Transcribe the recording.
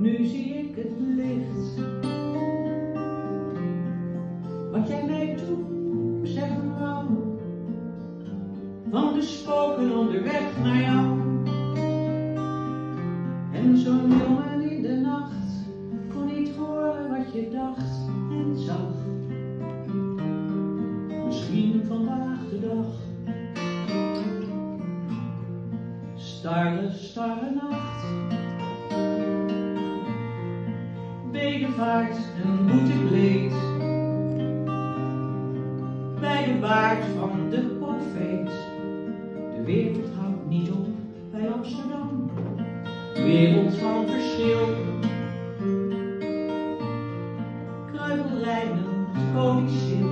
nu zie ik het licht. Wat jij mij toen zeggen wou, van de spoken onderweg naar jou. En zo'n jongen in de nacht kon niet horen wat je dacht en zag. Misschien vandaag de dag. Starre, starre nacht. Bedevaart en boetekleed. Bij de baard van de profeet. De wereld houdt niet op bij Amsterdam. Wereld van verschil. Kreupelrijden, Codicil.